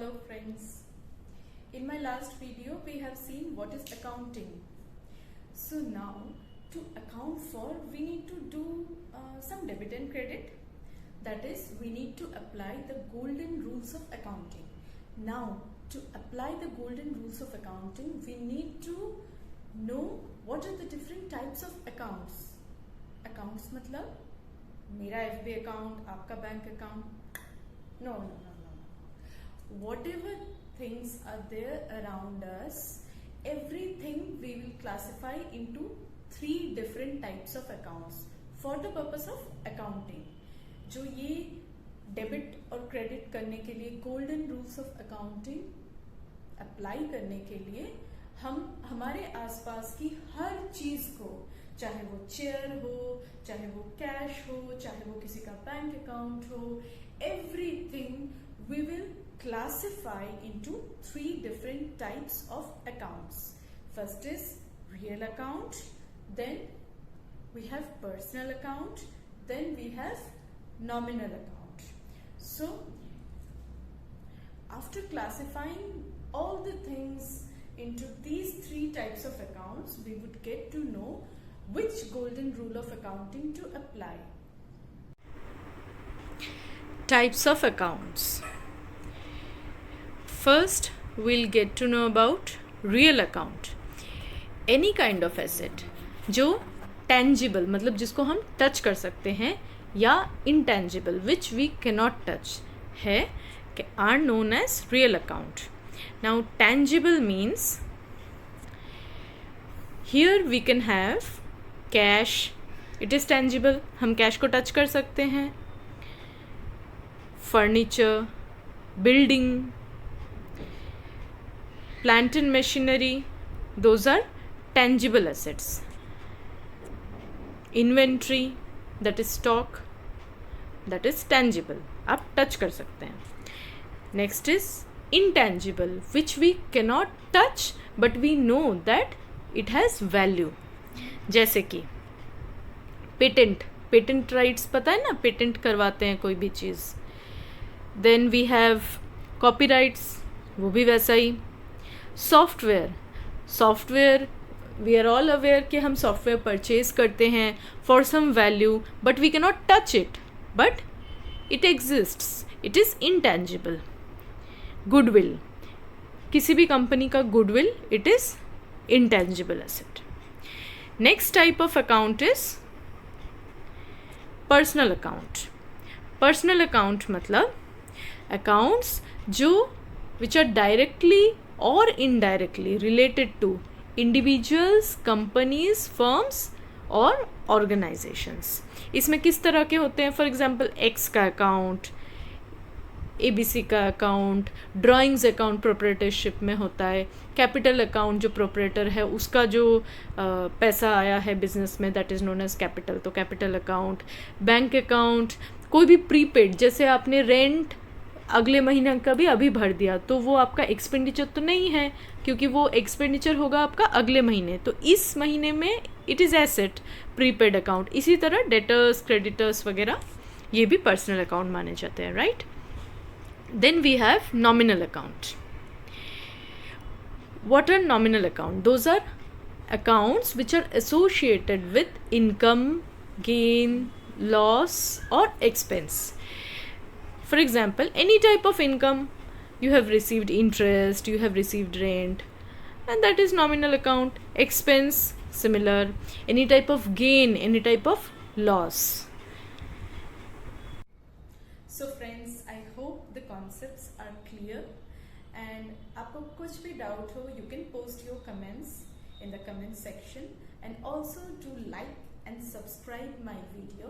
Hello friends. In my last video we have seen what is accounting. So now to account for we need to do some debit and credit. That is, we need to apply the golden rules of accounting. Now to apply the golden rules of accounting we need to know what are the different types of accounts. Accounts मतलब मेरा FB account, आपका bank account. No. Whatever things are there around us, everything we will classify into 3 different types of accounts for the purpose of accounting. जो ये debit और credit करने के लिए golden rules of accounting apply करने के लिए हम हमारे आसपास की हर चीज को, चाहे वो चेयर हो, चाहे वो कैश हो, चाहे वो किसी का बैंक अकाउंट हो, everything we will classify into 3 different types of accounts. First is real account, then we have personal account, then we have nominal account. So after classifying all the things into these 3 types of accounts, we would get to know which golden rule of accounting to apply. Types of accounts. First, we'll get to know about real account. Any kind of asset जो tangible मतलब जिसको हम touch कर सकते हैं या intangible which we cannot touch है are known as real account. Now tangible means here we can have cash. It is tangible. हम कैश को टच कर सकते हैं. Furniture, building, plant and machinery, those are tangible assets. Inventory, that is stock, that is tangible. आप touch कर सकते हैं. Next is intangible, which we cannot touch but we know that it has value. जैसे कि patent rights पता है ना, patent करवाते हैं कोई भी चीज़. देन वी हैव कॉपीराइट्स, वो भी वैसा ही. Software we are all aware कि हम सॉफ्टवेयर परचेज करते हैं for some value but we cannot touch it but it exists. It is intangible. Goodwill, किसी भी कंपनी का goodwill, it is intangible asset. Next type of account is personal account. Personal account मतलब accounts जो which are directly or indirectly related to individuals, companies, firms और organizations. इसमें किस तरह के होते हैं? फॉर एग्जाम्पल एक्स का अकाउंट, ABC का अकाउंट, ड्राइंग्स अकाउंट प्रोप्रेटरशिप में होता है. कैपिटल अकाउंट जो प्रोप्रेटर है उसका जो पैसा आया है बिजनेस में, that is known as capital, तो कैपिटल अकाउंट. बैंक अकाउंट, कोई भी प्रीपेड, जैसे आपने रेंट अगले महीने का भी अभी भर दिया तो वो आपका एक्सपेंडिचर तो नहीं है क्योंकि वो एक्सपेंडिचर होगा आपका अगले महीने, तो इस महीने में it is asset, prepaid account. इसी तरह डेटर्स, क्रेडिटर्स वगैरह ये भी पर्सनल अकाउंट माने जाते हैं, right. Then we have nominal account. What are nominal account? Those are accounts which are associated with income, gain, loss और expense. For example, any type of income, you have received interest, you have received rent, and that is nominal account. Expense, similar. Any type of gain, any type of loss. So friends, I hope the concepts are clear. And आपको कुछ भी doubt हो, you can post your comments in the comment section, and also do like and subscribe my video.